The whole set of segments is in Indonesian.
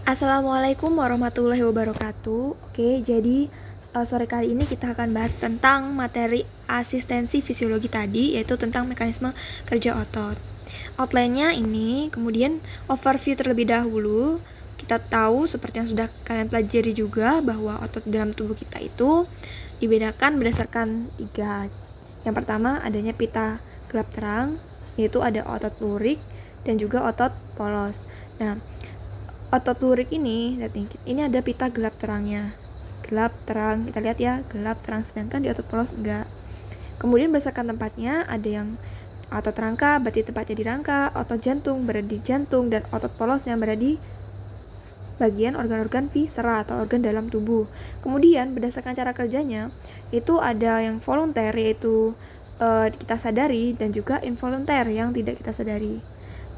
Assalamualaikum warahmatullahi wabarakatuh. Oke, jadi sore kali ini kita akan bahas tentang materi asistensi fisiologi tadi, yaitu tentang mekanisme kerja otot. Outline-nya ini, kemudian overview terlebih dahulu. Kita tahu seperti yang sudah kalian pelajari juga bahwa otot dalam tubuh kita itu dibedakan berdasarkan 3. Yang pertama adanya pita gelap terang, yaitu ada otot lurik dan juga otot polos. Nah, otot lurik ini ada pita gelap terangnya. Gelap terang, kita lihat ya, gelap terang, sedangkan di otot polos enggak. Kemudian berdasarkan tempatnya, ada yang otot rangka berarti tempatnya di rangka, otot jantung berada di jantung, dan otot polos yang berada di bagian organ-organ viscera atau organ dalam tubuh. Kemudian berdasarkan cara kerjanya, itu ada yang volunter, yaitu kita sadari, dan juga involunter yang tidak kita sadari.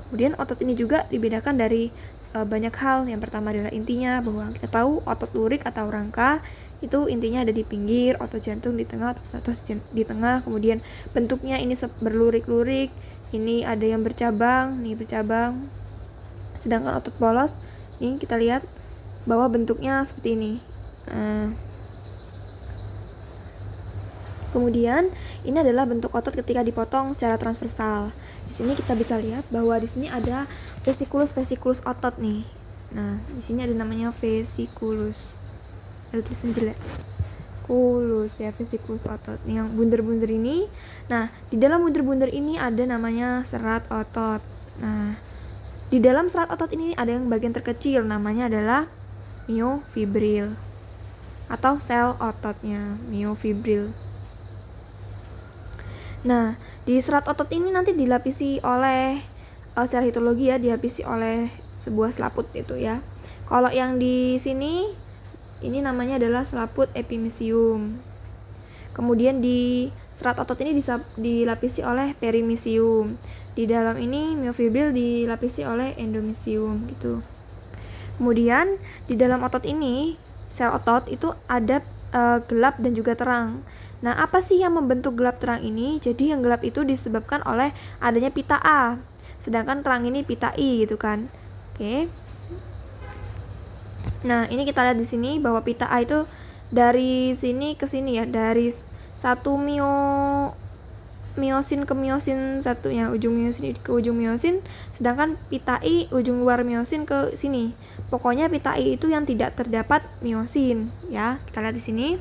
Kemudian otot ini juga dibedakan dari banyak hal. Yang pertama adalah intinya, bahwa kita tahu otot lurik atau rangka itu intinya ada di pinggir, otot jantung di tengah, otot di tengah. Kemudian bentuknya ini berlurik-lurik, ini ada yang bercabang, nih bercabang. Sedangkan otot polos ini kita lihat bahwa bentuknya seperti ini. Kemudian ini adalah bentuk otot ketika dipotong secara transversal. Di sini kita bisa lihat bahwa di sini ada vesikulus otot nih. Nah, di sini ada namanya vesikulus. Ada tulisan jelek. Kulus ya, vesikulus otot. Nih yang bunder-bunder ini. Nah, di dalam bunder-bunder ini ada namanya serat otot. Nah, di dalam serat otot ini ada yang bagian terkecil, namanya adalah miofibril atau sel ototnya, miofibril. Nah, di serat otot ini nanti dilapisi oleh secara histologi ya, dilapisi oleh sebuah selaput itu ya. Kalau yang di sini ini namanya adalah selaput epimysium. Kemudian di serat otot ini dilapisi oleh perimysium. Di dalam ini miofibril dilapisi oleh endomysium gitu. Kemudian di dalam otot ini, sel otot itu ada gelap dan juga terang. Nah, apa sih yang membentuk gelap terang ini? Jadi yang gelap itu disebabkan oleh adanya pita A, sedangkan terang ini pita I gitu kan. Oke. Nah, ini kita lihat di sini bahwa pita A itu dari sini ke sini ya, dari satu miosin ke miosin satunya, ujung miosin ke ujung miosin, sedangkan pita I ujung luar miosin ke sini. Pokoknya pita I itu yang tidak terdapat miosin ya. Kita lihat di sini.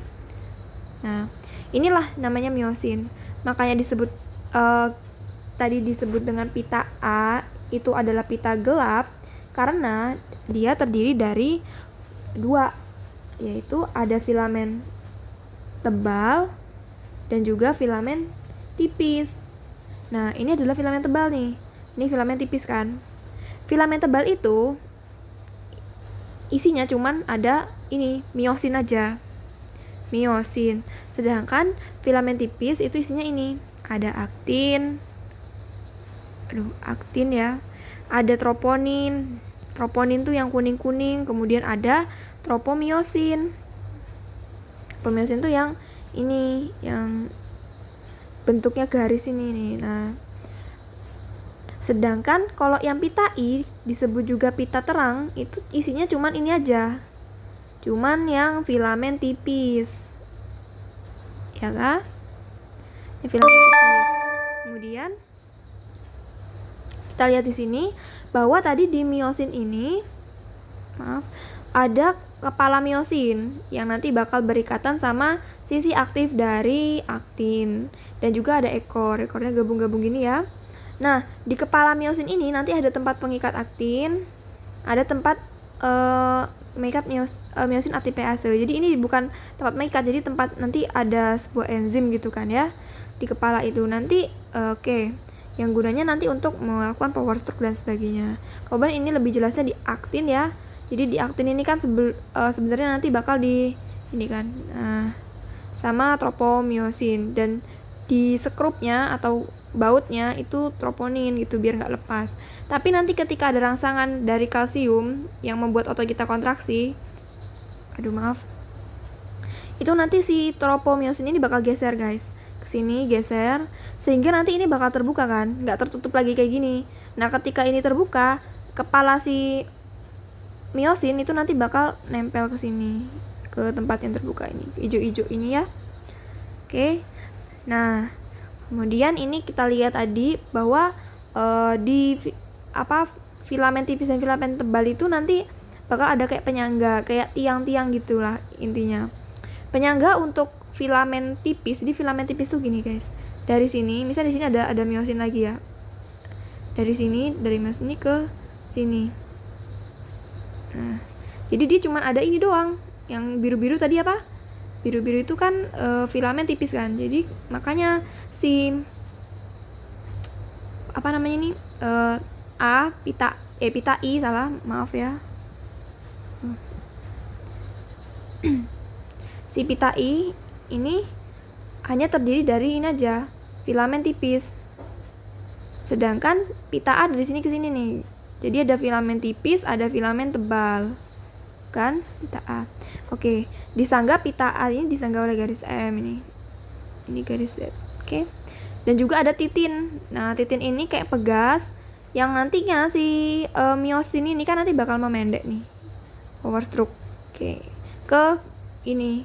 Nah, inilah namanya miosin. Makanya disebut tadi disebut dengan pita A itu adalah pita gelap karena dia terdiri dari 2, yaitu ada filamen tebal dan juga filamen tipis. Nah, ini adalah filamen tebal nih. Ini filamen tipis kan. Filamen tebal itu isinya cuman ada ini, miosin aja. Miosin. Sedangkan filamen tipis itu isinya ini, ada aktin. Aktin ya. Ada troponin. Troponin tuh yang kuning-kuning, kemudian ada tropomiosin. Tropomiosin tuh yang ini, yang bentuknya garis ini nih. Nah, sedangkan kalau yang pita I disebut juga pita terang, itu isinya cuman ini aja. Cuman yang filamen tipis. Ya kan? Yang filamen tipis. Kemudian kita lihat di sini bahwa tadi di miosin ini ada kepala miosin yang nanti bakal berikatan sama sisi aktif dari aktin, dan juga ada ekornya gabung-gabung gini ya. Nah, di kepala miosin ini nanti ada tempat pengikat aktin, ada tempat mengikat miosin ATPase. Jadi ini bukan tempat mengikat, jadi tempat nanti ada sebuah enzim gitu kan ya di kepala itu nanti. Yang gunanya nanti untuk melakukan power stroke dan sebagainya. Kemudian ini lebih jelasnya di aktin ya. Jadi di aktin ini kan sebenarnya nanti bakal di ini kan sama tropomiosin, dan di skrupnya atau bautnya itu troponin gitu biar nggak lepas. Tapi nanti ketika ada rangsangan dari kalsium yang membuat otot kita kontraksi, itu nanti si tropomiosin ini bakal geser guys, kesini geser, sehingga nanti ini bakal terbuka kan, nggak tertutup lagi kayak gini. Nah, ketika ini terbuka, kepala si miosin itu nanti bakal nempel ke sini, ke tempat yang terbuka ini, hijau-hijau ini ya. Oke. Nah, kemudian ini kita lihat tadi bahwa filamen tipis dan filamen tebal itu nanti bakal ada kayak penyangga, kayak tiang-tiang gitulah intinya. Penyangga untuk filamen tipis, jadi filamen tipis tuh gini guys. Dari sini, misalnya di sini ada miosin lagi ya. Dari miosin ini ke sini. Nah, jadi dia cuma ada ini doang. Yang biru-biru tadi apa? Biru-biru itu kan filamen tipis kan. Jadi makanya si pita I salah, maaf ya. Si pita I ini hanya terdiri dari ini aja, filamen tipis. Sedangkan pita A dari sini ke sini nih. Jadi ada filamen tipis, ada filamen tebal. Kan? Pita A. Oke, disangga pita A ini disangga oleh garis M ini. Ini garis Z. Oke. Dan juga ada titin. Nah, titin ini kayak pegas yang nantinya si miosin ini kan nanti bakal memendek nih. Power stroke. Oke. Ke ini.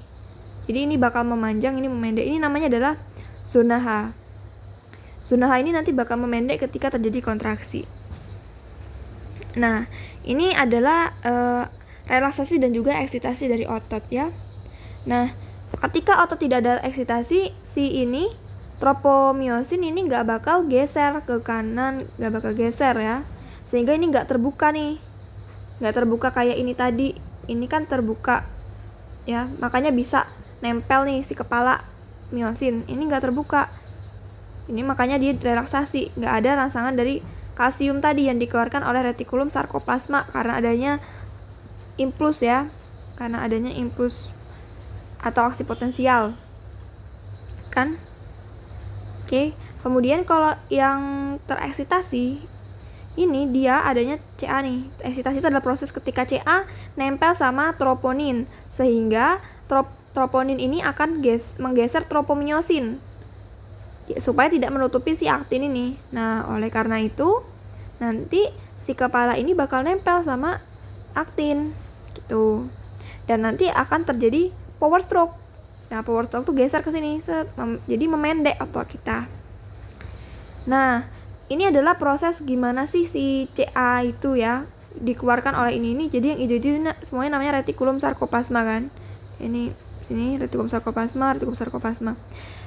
Jadi ini bakal memanjang, ini memendek. Ini namanya adalah zona H. Zona H ini nanti bakal memendek ketika terjadi kontraksi. Nah, ini adalah relaksasi dan juga eksitasi dari otot ya. Nah, ketika otot tidak ada eksitasi, si ini tropomiosin ini nggak bakal geser ke kanan, nggak bakal geser ya. Sehingga ini nggak terbuka nih. Nggak terbuka kayak ini tadi. Ini kan terbuka ya, makanya bisa nempel nih si kepala miosin. Ini nggak terbuka. Ini makanya dia relaksasi, nggak ada rangsangan dari kalsium tadi yang dikeluarkan oleh retikulum sarkoplasma karena adanya impuls ya, karena adanya impuls atau aksi potensial kan. Oke, kemudian kalau yang tereksitasi ini dia adanya CA nih. Eksitasi itu adalah proses ketika CA nempel sama troponin sehingga troponin ini akan menggeser tropomiosin supaya tidak menutupi si aktin ini. Nah, oleh karena itu nanti si kepala ini bakal nempel sama aktin gitu. Dan nanti akan terjadi power stroke. Nah, power stroke tuh geser ke sini, jadi memendek otot kita. Nah, ini adalah proses gimana sih si CA itu ya dikeluarkan oleh ini. Jadi yang hijau-hijau semuanya namanya retikulum sarkoplasma kan. Ini sini retikulum sarkoplasma.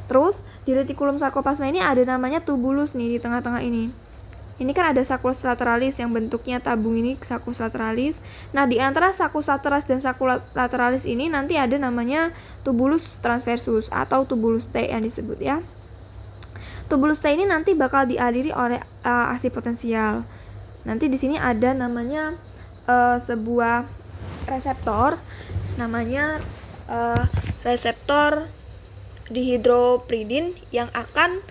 Terus di retikulum sarkoplasma ini ada namanya tubulus nih di tengah-tengah ini. Ini kan ada saculus lateralis yang bentuknya tabung ini, saculus lateralis. Nah, di antara saculus lateralis dan saculus lateralis ini nanti ada namanya tubulus transversus atau tubulus T yang disebut ya. Tubulus T ini nanti bakal dialiri oleh aksi potensial. Nanti di sini ada namanya sebuah reseptor, namanya reseptor dihidropridin yang akan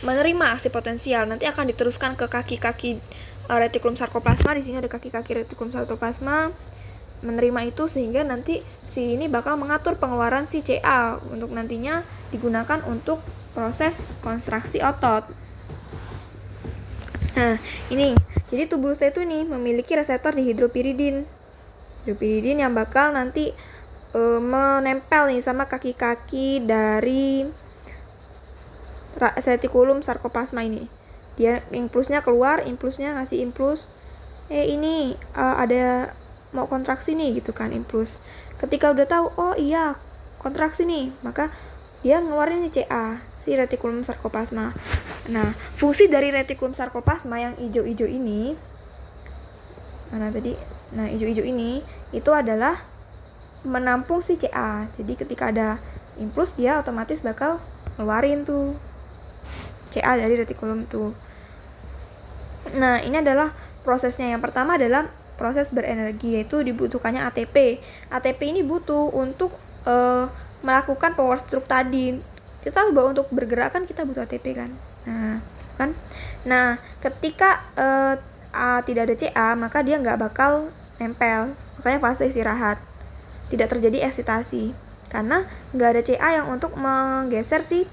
menerima aksi potensial. Nanti akan diteruskan ke kaki-kaki retikulum sarkoplasma. Di sini ada kaki-kaki retikulum sarkoplasma menerima itu sehingga nanti si ini bakal mengatur pengeluaran si CA untuk nantinya digunakan untuk proses kontraksi otot. Nah, ini jadi tubulus T itu nih memiliki reseptor dihidropiridin. Dihidropiridin yang bakal nanti menempel nih sama kaki-kaki dari retikulum sarkoplasma ini. Dia impulsnya keluar, impulsnya ngasih impuls. Ini ada mau kontraksi nih gitu kan, impuls. Ketika udah tahu, oh iya kontraksi nih, maka dia ngeluarin si CA, si retikulum sarkoplasma. Nah, fungsi dari retikulum sarkoplasma yang hijau-hijau ini, mana tadi? Nah, hijau-hijau ini itu adalah menampung si CA. Jadi ketika ada impuls dia otomatis bakal ngeluarin tuh CA dari retikulum tuh. Nah, ini adalah prosesnya. Yang pertama adalah proses berenergi, yaitu dibutuhkannya ATP. ATP ini butuh untuk melakukan power stroke tadi. Kita tahu bahwa untuk bergerak kan kita butuh ATP kan. Nah, ketika tidak ada CA, maka dia nggak bakal nempel. Makanya fase istirahat. Tidak terjadi eksitasi karena nggak ada CA yang untuk menggeser si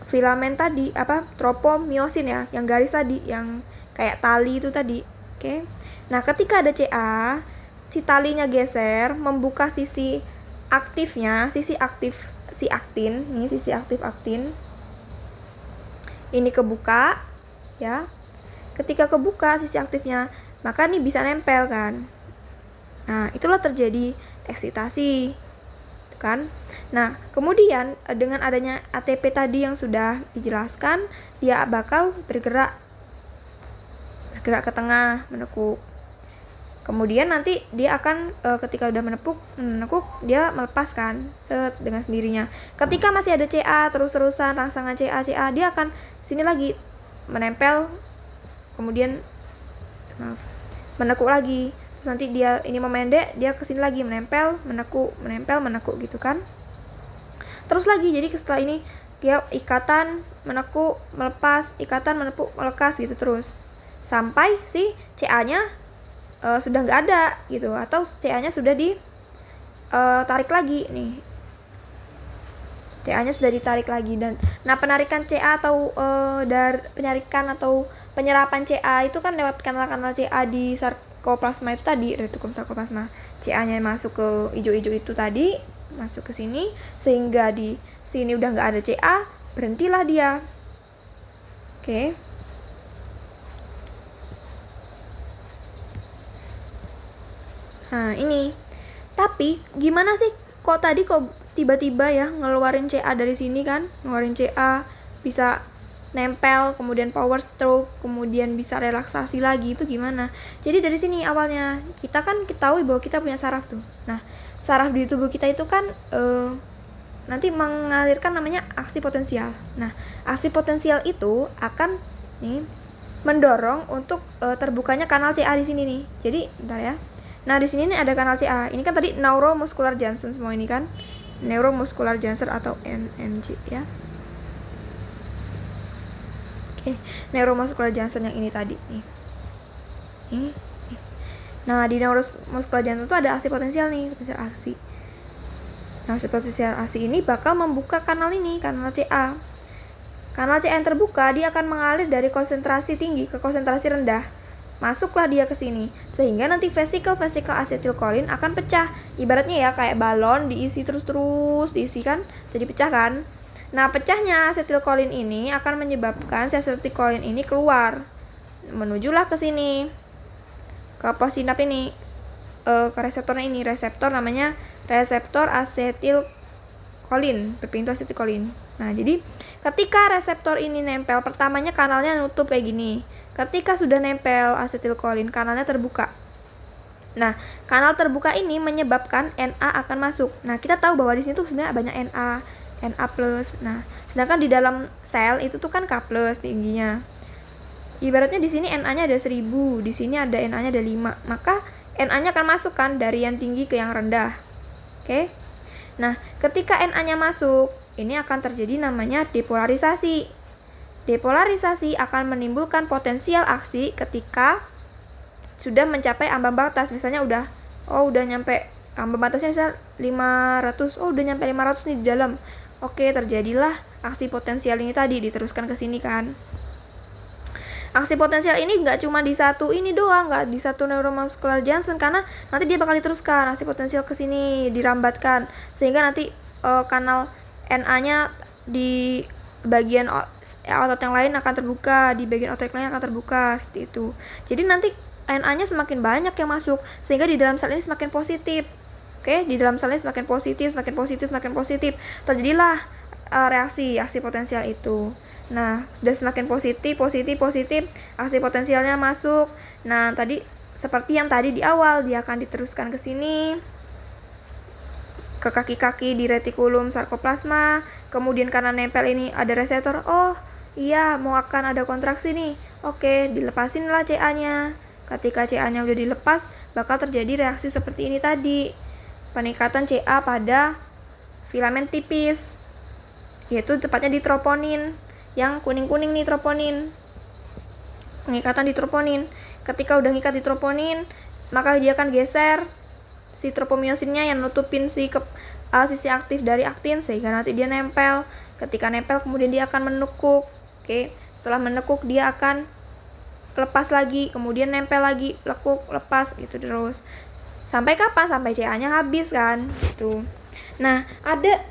filamen tadi, tropomiosin ya, yang garis tadi, yang kayak tali itu tadi. Oke. Nah, ketika ada Ca, si talinya geser membuka sisi aktifnya, sisi aktif si aktin, nih sisi aktif aktin. Ini kebuka, ya. Ketika kebuka sisi aktifnya, maka nih bisa nempel kan. Nah, itulah terjadi eksitasi, kan. Nah, kemudian dengan adanya ATP tadi yang sudah dijelaskan, dia bakal bergerak ke tengah, menekuk. Kemudian nanti dia akan ketika udah menekuk dia melepaskan dengan sendirinya. Ketika masih ada Ca terus-terusan rangsangan Ca, dia akan sini lagi menempel, kemudian menekuk lagi. Terus nanti dia ini memendek, dia kesini lagi menempel, menekuk gitu kan. Terus lagi, jadi setelah ini dia ikatan, menekuk, melepas, ikatan, menekuk, melepas gitu terus. Sampai si Ca-nya sudah nggak ada gitu, atau Ca-nya sudah ditarik lagi nih. Ca-nya sudah ditarik lagi. Dan nah, penarikan Ca atau penarikan atau penyerapan Ca itu kan lewat kanal-kanal Ca di sarkoplasma itu tadi, retikulum sarkoplasma. Ca-nya masuk ke hijau-hijau itu tadi, masuk ke sini, sehingga di sini udah nggak ada Ca, berhentilah dia. Oke. Nah, ini. Tapi gimana sih kok tadi tiba-tiba ya ngeluarin Ca dari sini kan? Ngeluarin Ca bisa nempel, kemudian power stroke, kemudian bisa relaksasi lagi, itu gimana? Jadi dari sini awalnya kita kan ketahui bahwa kita punya saraf tuh. Nah, saraf di tubuh kita itu kan nanti mengalirkan namanya aksi potensial. Nah, aksi potensial itu akan mendorong untuk terbukanya kanal Ca di sini nih. Jadi, bentar ya. Nah, di sini nih ada kanal Ca. Ini kan tadi neuromuscular junction semua ini kan. Neuromuscular junction atau NMJ ya. Oke, neuromuscular junction yang ini tadi nih. Ini. Nah, di neuromuscular junction itu ada aksi potensial nih, potensial aksi. Nah, aksi potensial aksi ini bakal membuka kanal ini, kanal Ca. Kanal Ca yang terbuka, dia akan mengalir dari konsentrasi tinggi ke konsentrasi rendah. Masuklah dia ke sini, sehingga nanti vesikel asetilkolin akan pecah. Ibaratnya ya kayak balon diisi terus diisi kan, jadi pecah kan. Nah, pecahnya asetilkolin ini akan menyebabkan si asetilkolin ini keluar, menujulah ke sini, ke possinap ini, ke reseptornya ini, reseptor namanya reseptor asetilkolin, berpintu asetilkolin. Nah, jadi ketika reseptor ini nempel, pertamanya kanalnya nutup kayak gini. Ketika sudah nempel asetilkolin, kanalnya terbuka. Nah, kanal terbuka ini menyebabkan Na akan masuk. Nah, kita tahu bahwa di sini tuh sebenarnya banyak Na+. Nah, sedangkan di dalam sel itu tuh kan K+ tingginya. Ibaratnya di sini Na-nya ada 1000, di sini ada Na-nya ada 5. Maka Na-nya akan masuk kan dari yang tinggi ke yang rendah. Oke? Nah, ketika Na-nya masuk, ini akan terjadi namanya depolarisasi. Depolarisasi akan menimbulkan potensial aksi ketika sudah mencapai ambang batas. Misalnya udah nyampe ambang batasnya misalnya 500. Udah nyampe 500 nih di dalam. Oke, terjadilah aksi potensial ini tadi, diteruskan ke sini kan. Aksi potensial ini nggak cuma di satu ini doang, nggak di satu neuromuscular junction, karena nanti dia bakal diteruskan aksi potensial ke sini, dirambatkan, sehingga nanti kanal Na-nya di bagian otot yang lain akan terbuka, di bagian otot yang lain akan terbuka, seperti itu. Jadi nanti Na-nya semakin banyak yang masuk, sehingga di dalam sel ini semakin positif. Oke, di dalam sel ini semakin positif. Terjadilah reaksi aksi potensial itu. Nah, sudah semakin positif, aksi potensialnya masuk. Nah, tadi seperti yang tadi di awal, dia akan diteruskan ke sini, ke kaki-kaki di retikulum sarkoplasma. Kemudian karena nempel ini ada reseptor, oh iya mau akan ada kontraksi nih, oke, dilepasin lah Ca-nya. Ketika Ca-nya udah dilepas, bakal terjadi reaksi seperti ini tadi, peningkatan Ca pada filamen tipis, yaitu tepatnya di troponin, yang kuning-kuning nih troponin, pengikatan di troponin. Ketika udah ngikat di troponin, maka dia akan geser si tropomyosinnya yang nutupin sisi aktif dari aktin, sehingga nanti dia nempel. Ketika nempel, kemudian dia akan menekuk. Oke, setelah menekuk dia akan lepas lagi, kemudian nempel lagi, lekuk, lepas gitu terus. Sampai kapan? Sampai CA-nya habis kan gitu. Nah, ada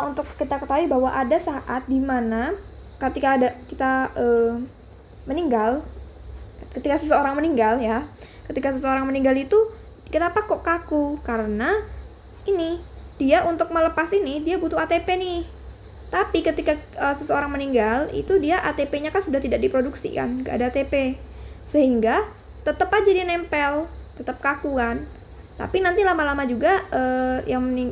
untuk kita ketahui bahwa ada saat dimana ketika kita meninggal, ketika seseorang meninggal ya, ketika seseorang meninggal itu kenapa kok kaku? Karena ini dia untuk melepas ini dia butuh ATP nih. Tapi ketika seseorang meninggal itu dia ATP-nya kan sudah tidak diproduksi kan, nggak ada ATP, sehingga tetap aja dia nempel, tetap kaku kan. Tapi nanti lama-lama juga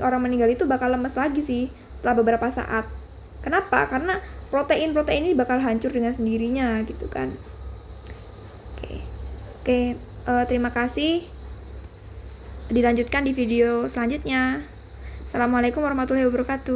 orang meninggal itu bakal lemes lagi sih setelah beberapa saat. Kenapa? Karena protein ini bakal hancur dengan sendirinya gitu kan. Oke, terima kasih. Dilanjutkan di video selanjutnya. Assalamualaikum warahmatullahi wabarakatuh.